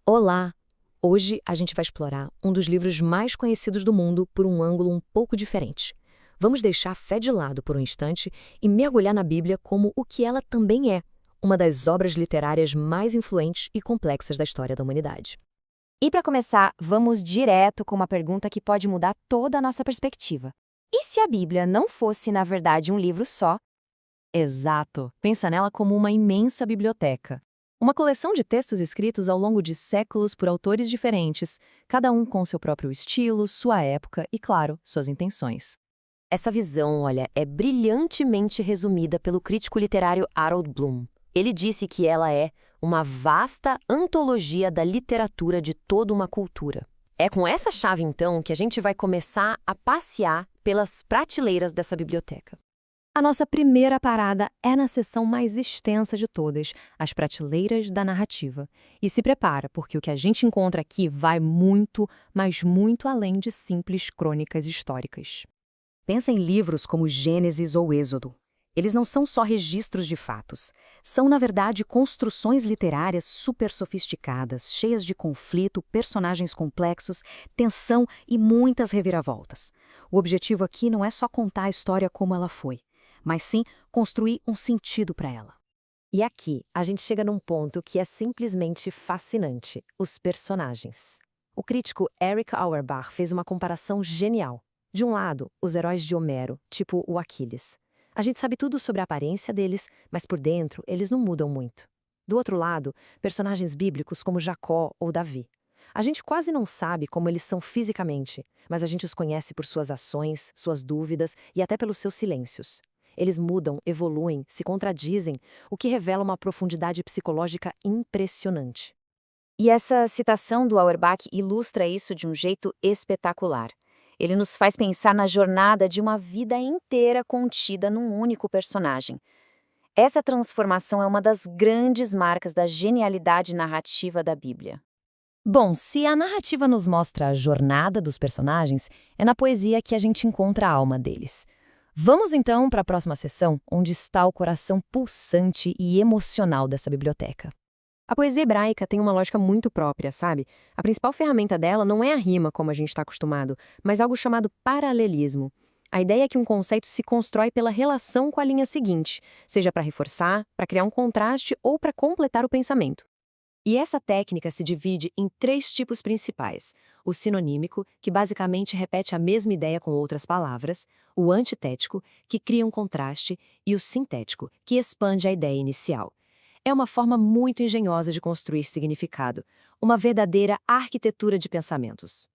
Olá! Hoje a gente vai explorar um dos livros mais conhecidos do mundo por um ângulo um pouco diferente. Vamos deixar a fé de lado por um instante e mergulhar na Bíblia como o que ela também é, uma das obras literárias mais influentes e complexas da história da humanidade. E para começar, vamos direto com uma pergunta que pode mudar toda a nossa perspectiva. E se a Bíblia não fosse, na verdade, um livro só? Exato. Pensa nela como uma imensa biblioteca. Uma coleção de textos escritos ao longo de séculos por autores diferentes, cada um com seu próprio estilo, sua época e, claro, suas intenções. Essa visão, olha, é brilhantemente resumida pelo crítico literário Harold Bloom. Ele disse que ela é uma vasta antologia da literatura de toda uma cultura. É com essa chave, então, que a gente vai começar a passear pelas prateleiras dessa biblioteca. A nossa primeira parada é na seção mais extensa de todas, as prateleiras da narrativa. E se prepara, porque o que a gente encontra aqui vai muito, mas muito além de simples crônicas históricas. Pensa em livros como Gênesis ou Êxodo. Eles não são só registros de fatos. São, na verdade, construções literárias super sofisticadas, cheias de conflito, personagens complexos, tensão e muitas reviravoltas. O objetivo aqui não é só contar a história como ela foi, mas sim construir um sentido para ela. E aqui, a gente chega num ponto que é simplesmente fascinante: os personagens. O crítico Erich Auerbach fez uma comparação genial. De um lado, os heróis de Homero, tipo o Aquiles. A gente sabe tudo sobre a aparência deles, mas por dentro eles não mudam muito. Do outro lado, personagens bíblicos como Jacó ou Davi. A gente quase não sabe como eles são fisicamente, mas a gente os conhece por suas ações, suas dúvidas e até pelos seus silêncios. Eles mudam, evoluem, se contradizem, o que revela uma profundidade psicológica impressionante. E essa citação do Auerbach ilustra isso de um jeito espetacular. Ele nos faz pensar na jornada de uma vida inteira contida num único personagem. Essa transformação é uma das grandes marcas da genialidade narrativa da Bíblia. Bom, se a narrativa nos mostra a jornada dos personagens, é na poesia que a gente encontra a alma deles. Vamos então para a próxima seção, onde está o coração pulsante e emocional dessa biblioteca. A poesia hebraica tem uma lógica muito própria, sabe? A principal ferramenta dela não é a rima, como a gente está acostumado, mas algo chamado paralelismo. A ideia é que um conceito se constrói pela relação com a linha seguinte, seja para reforçar, para criar um contraste ou para completar o pensamento. E essa técnica se divide em 3 tipos principais: o sinonímico, que basicamente repete a mesma ideia com outras palavras, o antitético, que cria um contraste, e o sintético, que expande a ideia inicial. É uma forma muito engenhosa de construir significado, uma verdadeira arquitetura de pensamentos.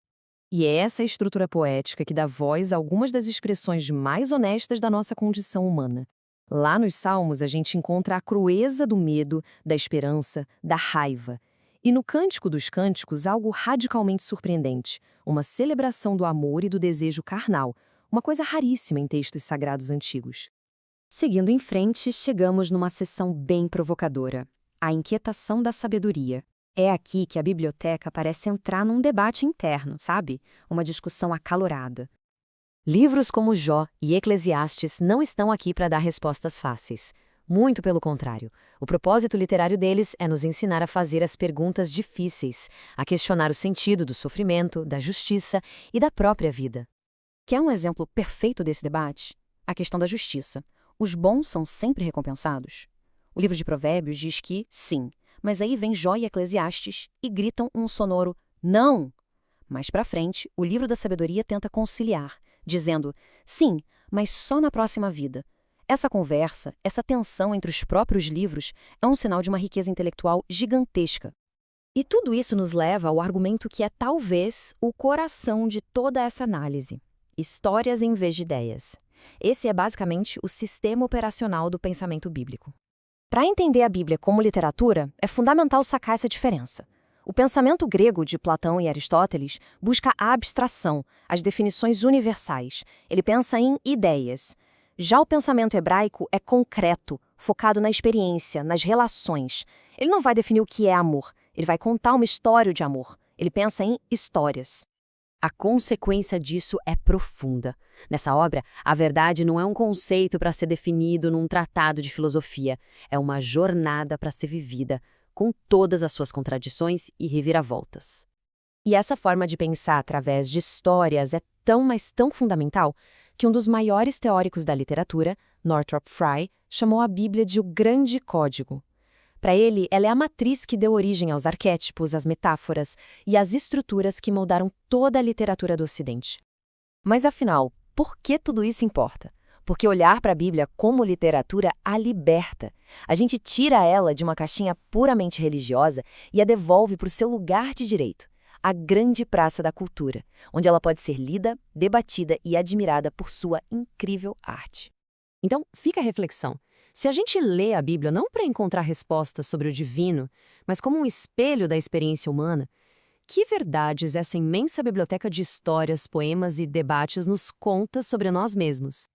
E é essa estrutura poética que dá voz a algumas das expressões mais honestas da nossa condição humana. Lá nos Salmos a gente encontra a crueza do medo, da esperança, da raiva. E no Cântico dos Cânticos algo radicalmente surpreendente, uma celebração do amor e do desejo carnal, uma coisa raríssima em textos sagrados antigos. Seguindo em frente, chegamos numa seção bem provocadora: a inquietação da sabedoria. É aqui que a biblioteca parece entrar num debate interno, sabe? Uma discussão acalorada. Livros como Jó e Eclesiastes não estão aqui para dar respostas fáceis. Muito pelo contrário. O propósito literário deles é nos ensinar a fazer as perguntas difíceis, a questionar o sentido do sofrimento, da justiça e da própria vida. Quer um exemplo perfeito desse debate? A questão da justiça. Os bons são sempre recompensados? O livro de Provérbios diz que sim, mas aí vem Jó e Eclesiastes e gritam um sonoro não. Mais pra frente, o livro da sabedoria tenta conciliar, dizendo sim, mas só na próxima vida. Essa conversa, essa tensão entre os próprios livros é um sinal de uma riqueza intelectual gigantesca. E tudo isso nos leva ao argumento que é talvez o coração de toda essa análise: histórias em vez de ideias. Esse é basicamente o sistema operacional do pensamento bíblico. Para entender a Bíblia como literatura, é fundamental sacar essa diferença. O pensamento grego de Platão e Aristóteles busca a abstração, as definições universais. Ele pensa em ideias. Já o pensamento hebraico é concreto, focado na experiência, nas relações. Ele não vai definir o que é amor, ele vai contar uma história de amor. Ele pensa em histórias. A consequência disso é profunda. Nessa obra, a verdade não é um conceito para ser definido num tratado de filosofia. É uma jornada para ser vivida, com todas as suas contradições e reviravoltas. E essa forma de pensar através de histórias é tão, mas tão fundamental que um dos maiores teóricos da literatura, Northrop Frye, chamou a Bíblia de o Grande Código. Para ele, ela é a matriz que deu origem aos arquétipos, às metáforas e às estruturas que moldaram toda a literatura do Ocidente. Mas afinal, por que tudo isso importa? Porque olhar para a Bíblia como literatura a liberta. A gente tira ela de uma caixinha puramente religiosa e a devolve para o seu lugar de direito, a grande praça da cultura, onde ela pode ser lida, debatida e admirada por sua incrível arte. Então, fica a reflexão. Se a gente lê a Bíblia não para encontrar respostas sobre o divino, mas como um espelho da experiência humana, que verdades essa imensa biblioteca de histórias, poemas e debates nos conta sobre nós mesmos?